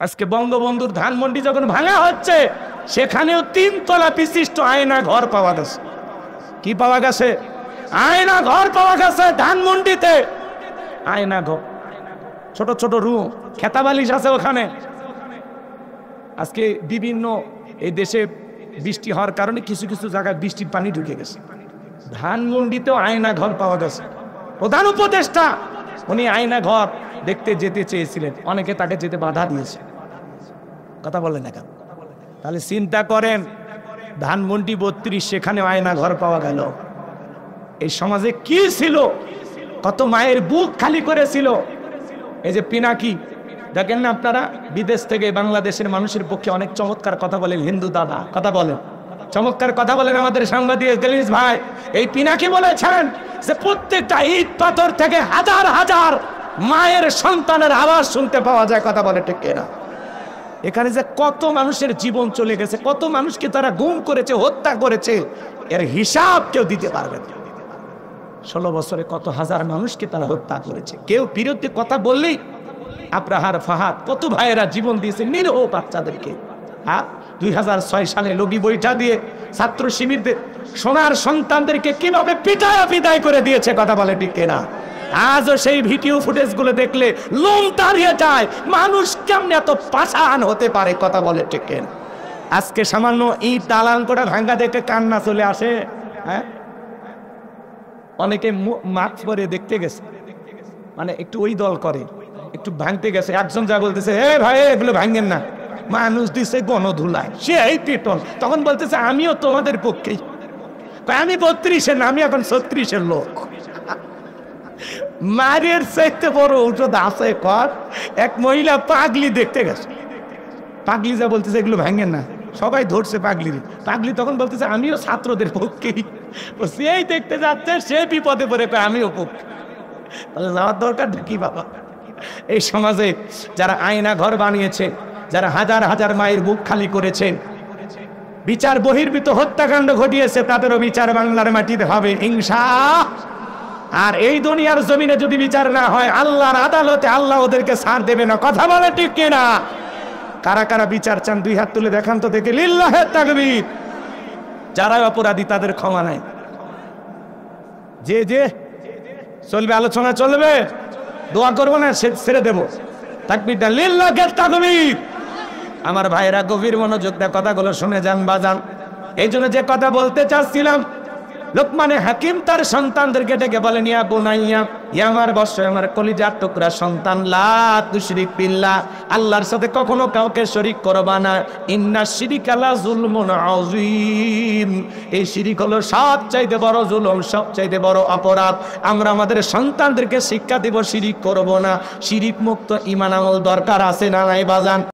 আজকে বঙ্গবন্ধুর ধানমন্ডি যখন ভাঙা হচ্ছে, সেখানেও 3 তলা বিশিষ্ট আয়না ঘর পাওয়া গেছে। কি পাওয়া গেছে? আয়না ঘর পাওয়া গেছে ধানমন্ডিতে। আয়না ঘর, ছোট ছোট রুম, খেতাবালিশ আছে ওখানে। আজকে বিভিন্ন এই দেশে বৃষ্টি হওয়ার কারণে কিছু কিছু জায়গায় বৃষ্টির পানি ঢুকে গেছে। ধানমন্ডিতেও আয়না ঘর পাওয়া গেছে। প্রধান উপদেষ্টা উনি আয়না ঘর দেখতে যেতে চেয়েছিলেন, অনেকে তাকে যেতে বাধা দিয়েছে। কথা বলেন না কেন? তাহলে চিন্তা করেন, ধানমন্ডি 32 সেখানে আয়না ঘর পাওয়া গেল। এই সমাজে কি ছিল, কত মায়ের বুক খালি করেছিল। এই যে পিনাকি দেখেন না আপনারা, বিদেশ থেকে বাংলাদেশের মানুষের পক্ষে অনেক চমৎকার কথা বলেন। হিন্দু দাদা কথা বলেন, চমৎকার কথা বলেন আমাদের সাংবাদিক গলিস ভাই। এই পিনাকি বলেছেন যে প্রত্যেকটা ইট পাথর থেকে হাজার হাজার মায়ের সন্তানের আওয়াজ শুনতে পাওয়া যায়। কথা বলে ঠিক কিনা? এখানে যে কত মানুষের জীবন চলে গেছে, কত মানুষকে তারা গুম করেছে, হত্যা করেছে, এর হিসাব কেউ দিতে পারবে না। 16 বছরে কত হাজার মানুষকে তারা হত্যা করেছে। কেউ বিরুদ্ধে কথা বললেই আব্রাহার ফাহাদ, কত ভাইয়েরা জীবন দিয়েছে নিরীহ বাচ্চাদেরকে। 2006 সালে লগি বইটা দিয়ে ছাত্র শিবিরদের সোনার সন্তানদেরকে কিভাবে পিটায় করে দিয়েছে। কথা বলে ঠিক কিনা? আজও সেই ভিডিও ফুটেজ গুলো দেখলে লোম দাঁড়িয়ে যায়, মানুষ কেমনে এত পাষাণ হতে পারে। কথা বলে ঠিক কিনা? আজকে সামান্য ইট দালান করে ভাঙ্গা দেখে কান্না চলে আসে। হ্যাঁ, অনেকে মাস্ক পরে দেখতে গেছে, মানে একটু ওই দল করে, একটু ভাঙতে গেছে। একজন যা বলতেছে, হে ভাই এগুলো ভাঙেন না, মানুষ দিছে গণধুলায়, সে এই পেটন। তখন বলতেছে আমিও তোমাদের পক্ষেই। আমি 32-এর না, আমি এখন 36-এর লোক। মারের চাইতে বড় ঔষধ আছে কর। এক মহিলা পাগলি দেখতে গেছে, পাগলি যা বলতেছে এগুলো ভাঙেন না, সবাই ধরছে পাগলি তখন বলতেছে আমিও ছাত্রদের পক্ষেই। সেই দেখতে যাচ্ছে, সে বিপদে পড়ে আমিও পক্ষে। তাহলে যাওয়ার দরকার কি বাবা? এই সমাজে যারা আয়না ঘর বানিয়েছে, যারা হাজার হাজার মায়ের বুক খালি করেছেন, বিচার বহির্ভূত হত্যাকাণ্ড ঘটিয়েছে, তাদেরও বিচার বাংলার মাটিতে হবে ইনশাআল্লাহ। আর এই দুনিয়ার জমিনে যদি বিচার না হয়, আল্লাহর আদালতে আল্লাহ ওদেরকে ছাড় দেবে না। কথা বলে ঠিক কিনা? কারা কারা বিচার চান 2 হাত তুলে দেখান তো দেখে। লিল্লাহে তাকবীর। যারা অপরাধী তাদের ক্ষমা নাই। যে চলবে, আলোচনা চলবে, দোয়া করবো না, ছেড়ে দেবো। তাকবীর দেন, লিল্লাহে তাকবীর। আমার ভাইরা গভীর মনোযোগ দিয়ে কথাগুলো শুনে যান বাজান। এই জন্য যে কথা বলতে চাচ্ছিলাম, লোকমানে হাকিম তার সন্তানদেরকে ডেকে বলেন, ইয়া বুনাইয়া, ইয়া আমার বৎস, আমার কলিজার টুকরা সন্তান, লা তুশরিক বিল্লাহ, আল্লাহর সাথে কখনো কাউকে শরীক করবা না। ইন্না শিরিকা লা যুলমুন আযীম, এই শিরিক হলো সবচাইতে বড় জুলুম, সবচাইতে বড় অপরাধ। আমরা আমাদের সন্তানদেরকে শিক্ষা দেব শিরিক করব না। শিরিক মুক্ত ঈমান আমল দরকার আছে না নাই বাজান?